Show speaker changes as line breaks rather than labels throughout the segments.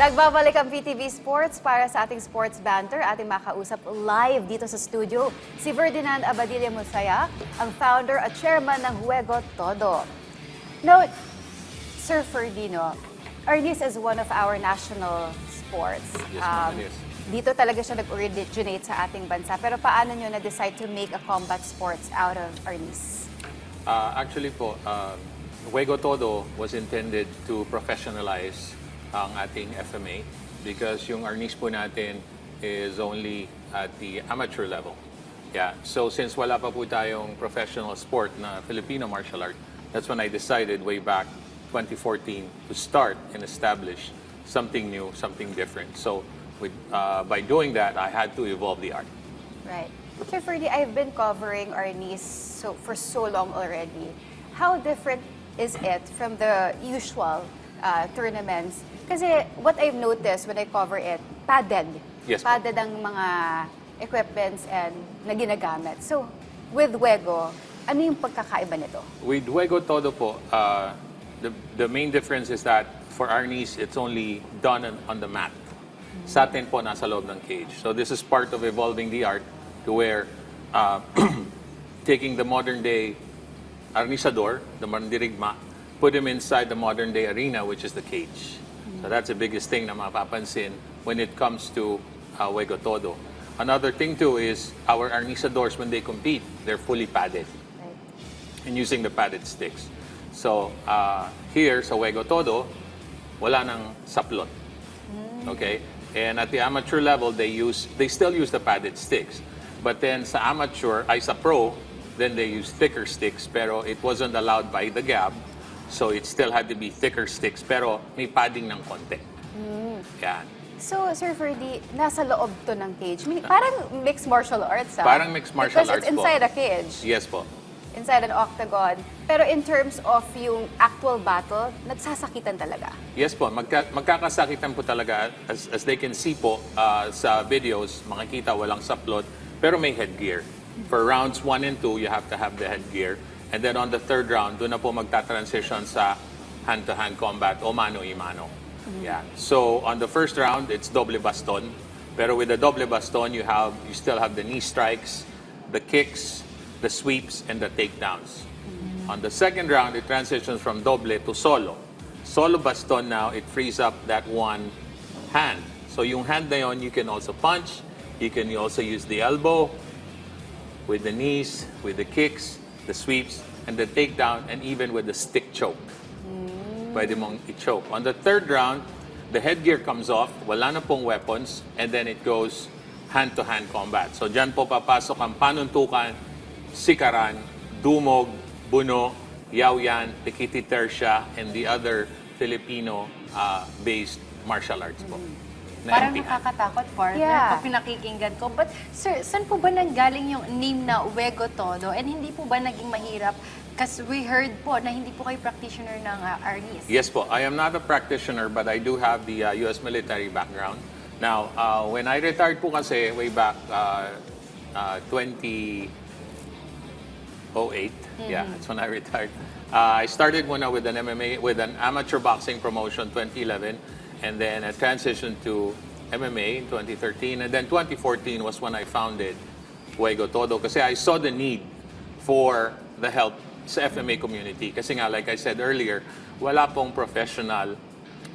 Nagbabalik ang PTV Sports para sa ating sports banter. Ating makausap live dito sa studio si Ferdinand Abadilla Munsayac, ang founder at chairman ng Juego Todo. Now, Sir Ferdinand, arnis is one of our national sports.
Yes, ma'am, it is.
Dito talaga siya nag-originate sa ating bansa. Pero paano nyo na-decide to make a combat sports out of arnis?
Actually po, Juego Todo was intended to professionalize ang ating FMA because yung arnis po natin is only at the amateur level. Yeah. So since wala pa po tayong professional sport na Filipino martial art, that's when I decided way back 2014 to start and establish something new, something different. So by doing that, I had to evolve the art.
Right. Sir Ferdy, I've been covering arnis for so long already. How different is it from the usual tournaments? Kasi what I've noticed when I cover it, padded.
Yes,
Padded ang mga equipments and na ginagamit. So, with Juego, ano yung pagkakaiba nito?
With Juego Todo po, the main difference is that for arnis, it's only done on the mat. Sa atin po, nasa loob ng cage. So this is part of evolving the art to where taking the modern day arnisador, the mandirigma, put him inside the modern day arena, which is the cage. So that's the biggest thing na mapapansin when it comes to Juego Todo. Another thing too is our arnisadors, when they compete, they're fully padded.
Right.
And using the padded sticks. So here sa Juego Todo, wala nang saplot. Okay? And at the amateur level, they still use the padded sticks. But then sa amateur, sa pro, then they use thicker sticks, pero it wasn't allowed by the GAB. So it still had to be thicker sticks, pero may padding ng konti. Yan.
So, Sir Ferdy, nasa loob to ng cage. Parang mixed martial arts, ha?
Parang mixed martial
Because
arts
it's
po.
inside a cage.
Yes po.
Inside an octagon. Pero in terms of yung actual battle, nagsasakitan talaga.
Yes po, magkakasakitan po talaga. As they can see po sa videos, makikita walang saplot, pero may headgear. For rounds 1 and 2, you have to have the headgear. And then on the third round, doon na po magta-transition sa hand-to-hand combat o mano-y-mano. Yeah. So on the first round, it's doble baston. Pero with the doble baston, you still have the knee strikes, the kicks, the sweeps, and the takedowns. On the second round, it transitions from doble to solo. Solo baston now, it frees up that one hand. So yung hand na yun, you can also punch, you can also use the elbow, with the knees, with the kicks, the sweeps, and the takedown, and even with the stick choke. Pwede mong i-choke. On the third round, the headgear comes off, wala na pong weapons, and then it goes hand-to-hand combat. So dyan po papasok ang panuntukan, sikaran, dumog, buno, yawyan, tikiti tersya, and the other Filipino-based martial arts po.
Parang nakakatakot, partner,
Yeah.
pag pinakikinggan ko. But, sir, saan po ba nanggaling yung name na Juego Todo? And hindi po ba naging mahirap? Kasi we heard po na hindi po kayo practitioner ng arnis.
Yes po, I am not a practitioner but I do have the U.S. military background. Now, when I retired po kasi way back 2008, yeah, that's when I retired. I started muna with an MMA, with an amateur boxing promotion 2011. And then I transitioned to MMA in 2013. And then 2014 was when I founded Juego Todo. Kasi I saw the need for the help sa FMA community. Kasi nga, like I said earlier, wala pong professional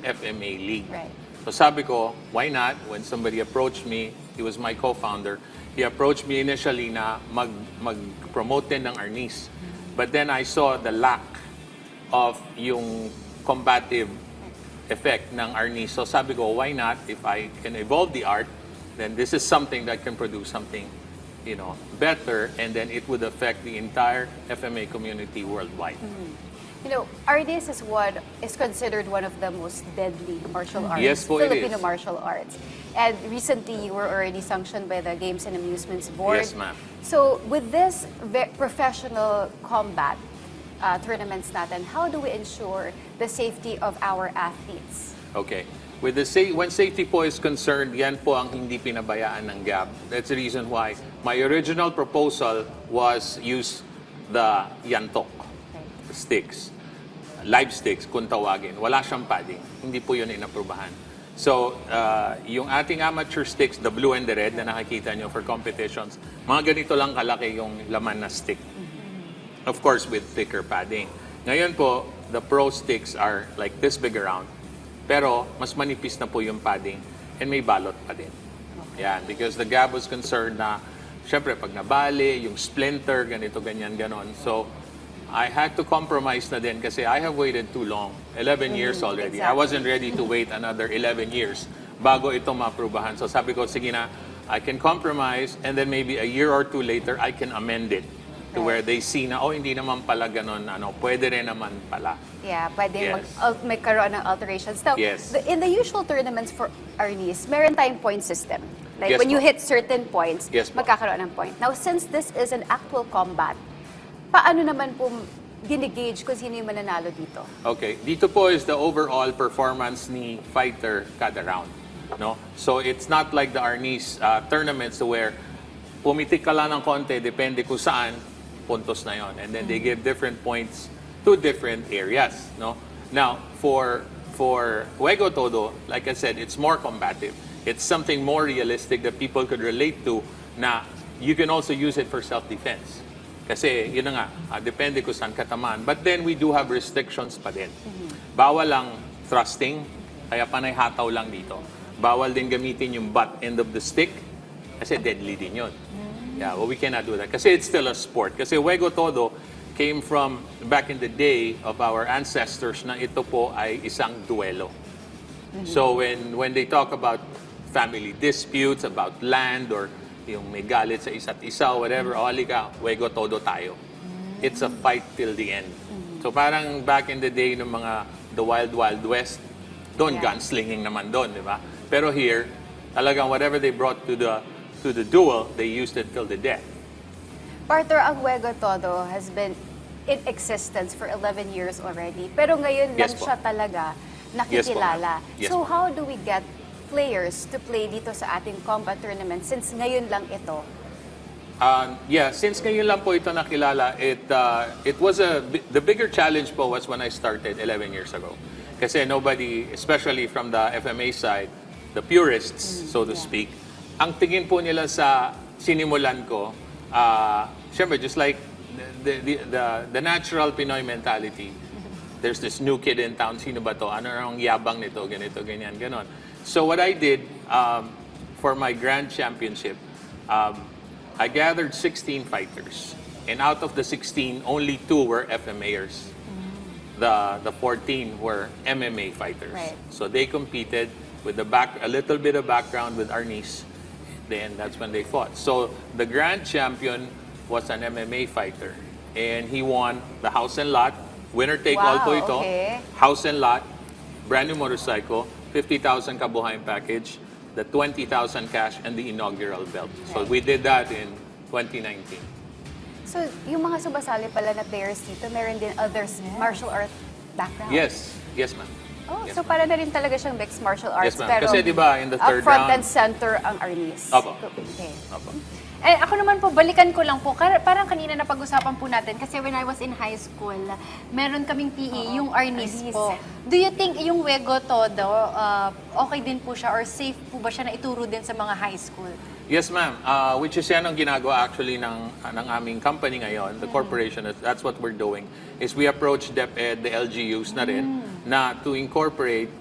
FMA league.
Right.
So sabi ko, why not? When somebody approached me, he was my co-founder, he approached me initially na mag-promote din ng arnis. But then I saw the lack of yung combative effect ng arnis. So sabi ko, why not? If I can evolve the art, then this is something that can produce something, better, and then it would affect the entire FMA community worldwide.
Arnis is considered one of the most deadly martial arts.
Yes po, it
Filipino
is.
martial arts. And recently, you were already sanctioned by the Games and Amusements Board.
Yes, ma'am.
So, with this professional combat tournaments natin, how do we ensure the safety of our athletes?
Okay. When safety po is concerned, yan po ang hindi pinabayaan ng GAB. That's the reason why my original proposal was use the yantok sticks, live sticks kung tawagin. Wala siyang padding. Hindi po yun inaprubahan. So, yung ating amateur sticks, the blue and the red na nakikita nyo for competitions, mga ganito lang kalaki yung laman na stick. Of course, with thicker padding. Ngayon po, the pro sticks are like this big around. Pero, mas manipis na po yung padding and may balot pa din. Yan, because the Gab was concerned na, syempre, pag nabali, yung splinter, ganito, ganyan, ganon. So, I had to compromise na din kasi I have waited too long. 11 years already. I wasn't ready to wait another 11 years bago ito maaprubahan. So sabi ko, sige na, I can compromise and then maybe a year or two later, I can amend it to where they see na, oh, hindi naman pala ganon, pwede rin naman pala.
Yeah, pwede
Yes.
may karoon ng alterations. Now,
Yes.
in the usual tournaments for Arnis, meron tayong point system. Like
Yes
when you
po.
hit certain points,
Yes po.
magkakaroon ng point. Now, since this is an actual combat, paano naman po ginigauge kung sino yung mananalo dito?
Okay, dito po is the overall performance ni fighter kada round. No? So it's not like the Arnis tournaments where pumitik ka lang ng konti, depende kung saan, puntos na yon. And then they give different points to different areas. No? Now, for Juego Todo, like I said, it's more combative. It's something more realistic that people could relate to na you can also use it for self-defense. Kasi, yun na nga, depende kung saan katamaan. But then, we do have restrictions pa din. Bawal lang thrusting, kaya panay hataw lang dito. Bawal din gamitin yung butt end of the stick, kasi deadly din yun. Yeah, well, we cannot do that. Kasi it's still a sport. Kasi Juego Todo came from back in the day of our ancestors na ito po ay isang duelo. So, when they talk about family disputes, about land, or yung may galit sa isa't isa, whatever, o halika, Juego Todo tayo. It's a fight till the end. So parang back in the day ng the Wild Wild West, doon gunslinging naman doon, di ba? Pero here, talagang whatever they brought to the duel, they used it till the death.
Partner, ang Juego Todo has been in existence for 11 years already. Pero ngayon lang
Yes po.
siya talaga nakikilala.
Yes
So
po.
how do we get players to play dito sa ating combat tournament since ngayon lang ito?
Yeah, since ngayon lang po ito nakilala, it was the bigger challenge po was when I started 11 years ago. Kasi nobody, especially from the FMA side, the purists, so to speak, ang tingin po nila sa sinimulan ko, syempre, just like the natural Pinoy mentality, there's this new kid in town, sino ba to? Ano ang yabang nito? Ganito, ganyan, ganon. So what I did for my grand championship, I gathered 16 fighters. And out of the 16, only 2 were FMAers. The 14 were MMA fighters.
Right.
So they competed with a little bit of background with Arnis. Then that's when they fought. So the grand champion was an MMA fighter. And he won the house and lot. Winner take all po ito.
Okay.
House and lot, brand new motorcycle, 50,000 kabuhayan package, the 20,000 cash, and the inaugural belt. So we did that in 2019.
So yung mga sumasali pala na players dito, meron din others martial art background?
Yes, yes ma'am.
Oh,
Yes,
so
ma'am.
para na rin talaga siyang mixed martial arts.
Yes, ma'am.
Pero
Kasi di ba, in the third
front
round-
and center ang Arnis.
Opo.
Okay.
Opo.
Eh, ako naman po, balikan ko lang po. Parang kanina napag-usapan po natin kasi when I was in high school, meron kaming PE, yung Arnis
Arnis.
po. Do you think yung Juego Todo, okay din po siya or safe po ba siya na ituro din sa mga high school?
Yes, ma'am. Which is yan ang ginagawa actually ng aming company ngayon, the corporation. That's what we're doing. Is we approach DepEd, the LGUs na rin, na to incorporate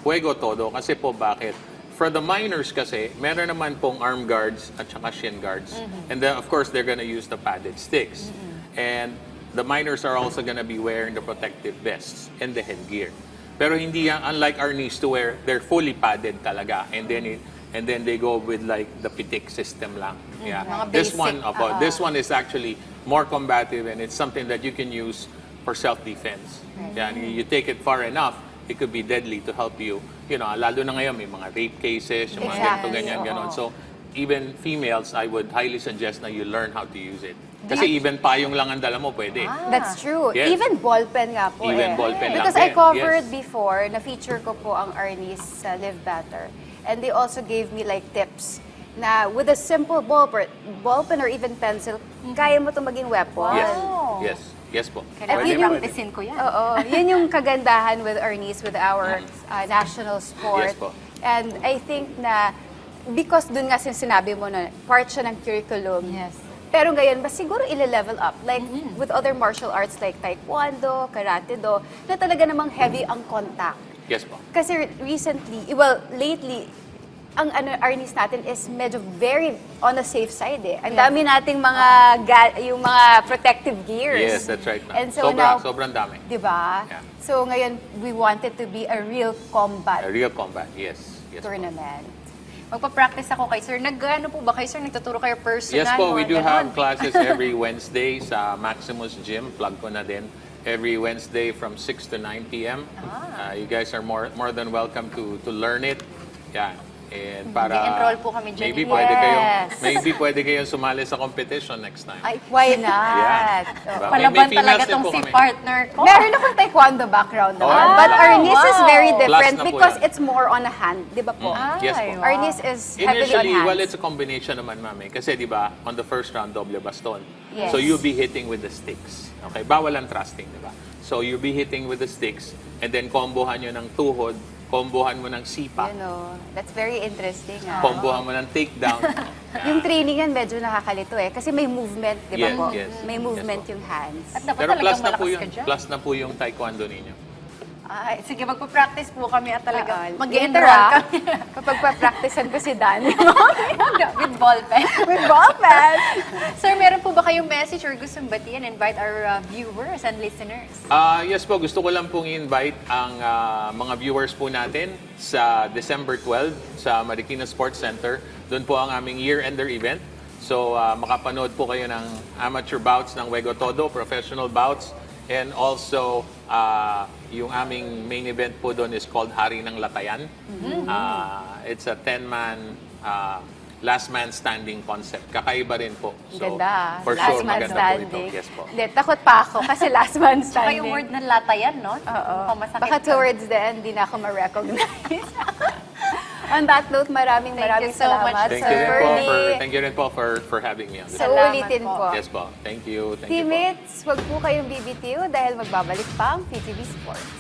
Juego Todo. Kasi po bakit? For the minors kasi, meron naman pong arm guards at saka shin guards. And then, of course, they're gonna use the padded sticks. And the minors are also gonna be wearing the protective vests and the headgear. Pero hindi yan, unlike Arnis to where they're fully padded talaga. And then they go with like the pitik system lang. Yeah.
Mga
This
basic,
one, this one is actually more combative and it's something that you can use for self-defense. Yeah, and you take it far enough, it could be deadly to help you. You know, lalo na ngayon may mga rape cases, yung mga ganito,
Exactly,
ganyan,
oo.
ganon. So, even females, I would highly suggest na you learn how to use it. Kasi even payong lang ang dala mo, pwede.
That's true.
Yes.
Even ballpen nga po
Even ballpen lang
Because
din,
I covered
yes.
before, na-feature ko po ang Arnis sa Live Better. And they also gave me like tips na with a simple ballpen or even pencil, kaya mo ito maging weapon.
Yes,
Wow.
yes. Yes po.
Kailangan
yun yung-
practicein ko yan.
Oo, yun yung kagandahan with Ernest, with our national sport.
Yes po.
And I think na, because dun nga sinabi mo na part siya ng curriculum.
Yes.
Pero ngayon, mas siguro ile-level up. Like with other martial arts like taekwondo, karate do, na talaga namang heavy ang contact.
Yes po.
Kasi recently, lately, ang Arnis natin is medyo very on the safe side eh. Ang dami nating mga yung mga protective gears.
Yes, that's right.
And so now,
sobrang dami.
di ba?
Yeah.
So ngayon, we want it to be a real combat
A real combat, yes. Yes po.
tournament.
Magpa-practice ako kay sir. Nag-ano po ba kayo, sir? Nagtuturo kayo personal?
Yes po, we
mga
do
ganon?
have classes every Wednesday sa Maximus Gym. Plug ko na din. Every Wednesday from 6 to 9 p.m. You guys are more than welcome to learn it. Yeah. And para
I-enroll po kami dyan.
maybe
Yes.
pwede kayong sumali sa competition next time.
Ay, why not?
Yeah.
Oo.
Diba?
Palaban
May females
talaga
din
tong
po
si
kami.
partner ko.
Meron akong taekwondo background naman.
Oh,
But
wow.
Arnis is very different
Plus na po
because
yan.
it's more on a hand. Di ba po?
Yes po.
wow.
Arnis is heavily on
Initially,
hands.
well, it's a combination naman, mami. Kasi, di ba, on the first round, doble baston.
Yes.
So, you'll be hitting with the sticks. Okay? Bawal ang thrusting, di ba? So, you'll be hitting with the sticks and then kombohan nyo ng tuhod, kombohan mo ng sipa,
You know, that's very interesting.
kombohan mo ng takedown.
Yung training yan medyo nakakalito eh. Kasi may movement, di ba
Yes,
po?
yes.
May
Yes
movement
po.
yung hands.
At dapat
Pero
talagang
plus na po
malakas
yun.
ka dyan.
Plus na po yung taekwondo ninyo.
Ay, sige, magpa-practice po kami at talaga
Later,
mag-enroll kami.
kapag pa-practicean ko si Dan.
With ball pen.
With ball pen.
Sir, meron po ba kayong message or gustong batiin? Invite our viewers and listeners.
Yes po, gusto ko lang pong i-invite ang mga viewers po natin sa December 12 sa Marikina Sports Center. Doon po ang aming year-ender event. So, makapanood po kayo ng amateur bouts ng Juego Todo, professional bouts, and also yung aming main event po doon is called Hari ng Latayan. It's a 10-man last man standing concept. Kakaiba rin po. So,
Ganda.
for
Last
sure,
man
maganda
standing.
po ito. Yes po.
Hindi, takot pa ako kasi last man
Saka
standing.
yung word ng latayan, no?
Oo.
Mukhang masakit
Baka
pa.
towards the end, di na ako ma-recognize. On that note, maraming
Thank you so
salamat,
much,
Thank
Sir
you rin po
Fernie.
thank you rin po for having me on this.
So,
Salamat
ulitin
po.
po.
Yes po. Thank you. Thank you po.
Teammates, wag po kayong bibitiw dahil magbabalik pa ang PTV Sports.